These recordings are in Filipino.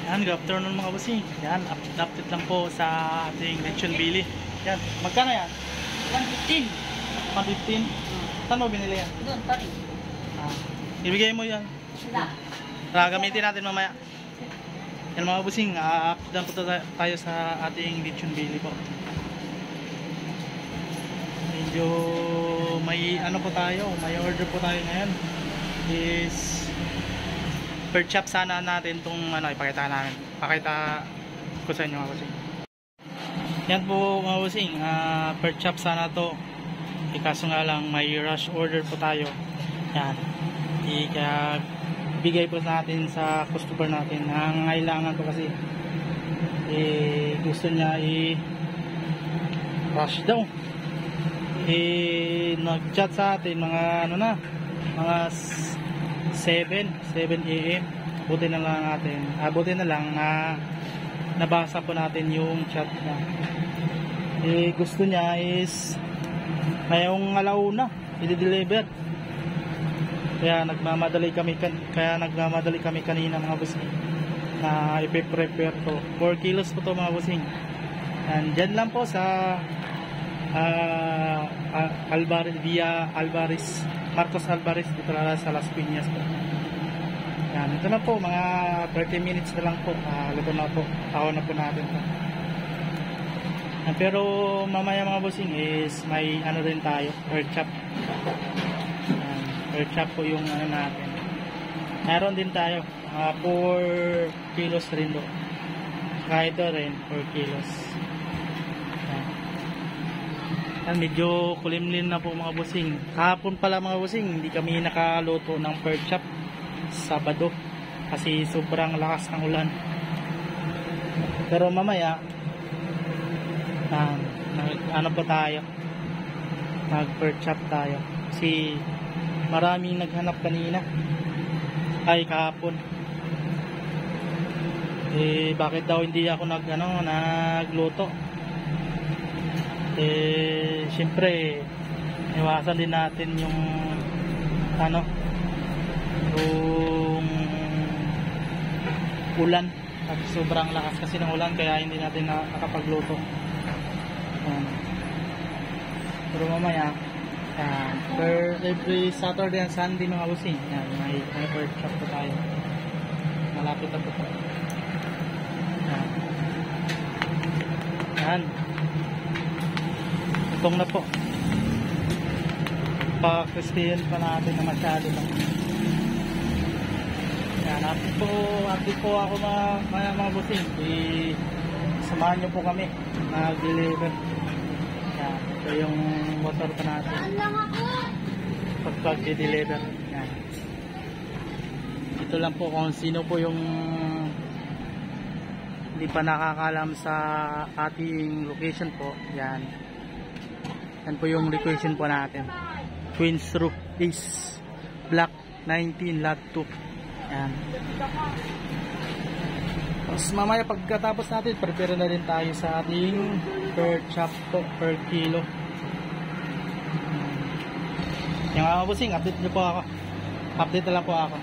Yan, good afternoon mga bossing. Yan, update lang po sa ating lechon bili. Yan, magkano yan? 115. 115? Saan mo binili yan? Doon, pari. Ibigay mo yan. Sila. Gamitin natin mamaya. Yan mga bossing, update po tayo sa ating lechon bili po. Medyo may ano po tayo, may order po tayo ngayon. Is per chop sana natin itong ano, ipakita namin. Pakita ko sa inyo mga bossing. Yan po mga bossing, per chop sana to. Kaso nga lang may rush order po tayo. Yan. Bigay po natin sa customer natin. Nangangailangan po kasi gusto niya rush daw. Nag-chat sa atin mga ano na, mga 7 AM. Buti na lang na nabasa po natin yung chat niya. Gusto niya is ngayong alauna i-deliver. Kaya nagmamadali kami kanina mga bossing na i-prepare to. 4 kilos po to mga bossing. And dyan lang po sa Marcos Alvarez dito na sa Las Piñas po. Yan, ito na po, mga 30 minutes na lang po. Luto na po, tawa na po natin po. Pero mamaya mga bossing is may ano rin tayo, per chop. Per chop po yung ano natin. Meron din tayo, 4 kilos rin do. Kahit ito rin, 4 kilos. Yan, medyo kulimlim na po mga bossing. Kahapon pala mga bossing, hindi kami nakaluto ng per chop Sabado kasi sobrang lakas ng ulan. Pero mamaya ano pa tayo, nag per chop tayo kasi maraming naghanap kanina ay kahapon. Bakit daw hindi ako nagluto? Siyempre iwasan din natin yung yung ulan. Sobrang lakas kasi ng ulan kaya hindi natin nakapagluto. Pero mamaya every Saturday and Sunday mga bossing, may workshop po tayo. Malapit na po tayo. Yan. Itong na po. Pa-Christian pa natin na masyado lang. Yan, update po ako mga bossing. Samahan nyo po kami mag-deliver. Yan, ito yung motor pa natin. Pag-deliver. Yan. Ito lang po kung sino po yung hindi pa nakakalam sa ating location po. Yan. Yan po yung location po natin. Queens Roof East Block 19 Lot 2. Yan. Tapos mamaya pagkatapos natin, prepare na rin tayo sa ating per chop po, per kilo. Yung mga bossing, update nyo po ako. Update na lang po ako.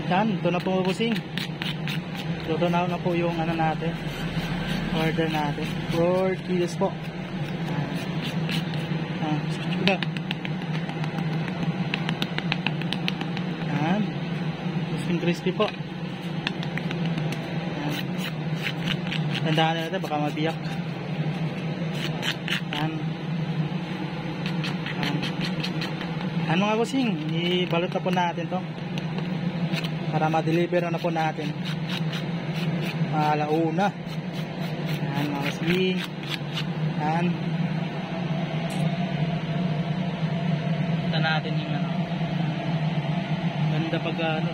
Yan, ito na po bossing. Ito na po yung ano natin, order natin. 4 kilos po. Yan. Crispy po. Tandaan na natin, baka mabiyak. Yan. Ano nga bossing, ibalot na po natin to para ma-deliver na po natin alauna. Yan mga bossing. Yan. Ito natin yung ano, ganda pag ano.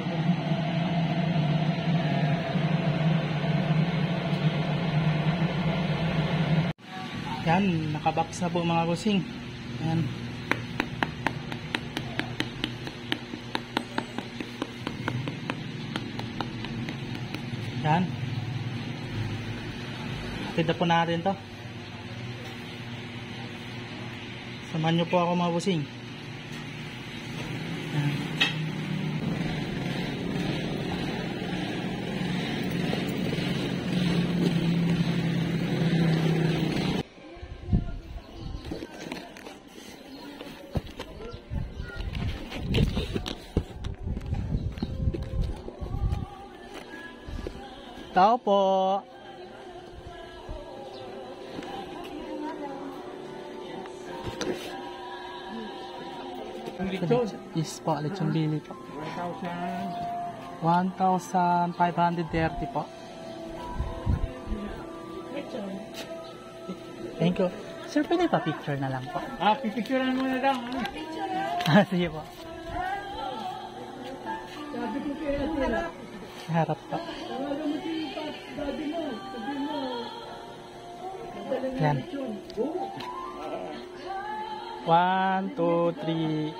Yan, nakabox na po mga bossing. Yan. Yan. Hatid na po natin to. Samahan nyo po ako mga bossing. Yan. Tao po. Yes po, lechon bili po. 1,530 po. Thank you. Sir, pwede pa picture na lang po. Pipicturean mo na lang. Sige po. Harap po. Yan. 1, 2, 3.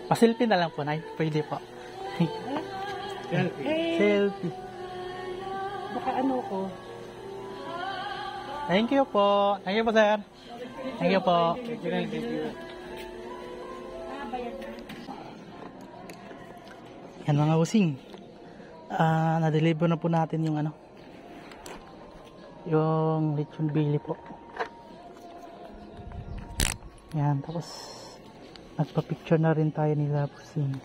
Pasilpin na lang po, Nay. Pwede po. Selfie. Baka ano ko. Thank you po. Thank you po, sir. Thank you po. Yan mga using. Na-deliver na po natin yung ano. Yung lechon bili po. Yan, tapos nagpa-picture na rin tayo nila busing.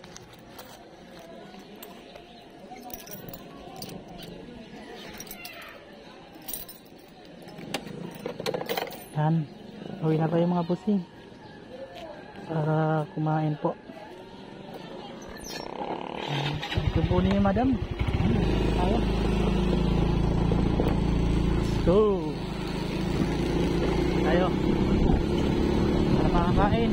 Yan, uwi na tayo mga busing para kumain po. Ito po ni madam. Tayo. Let's go. Tayo. Para makakain.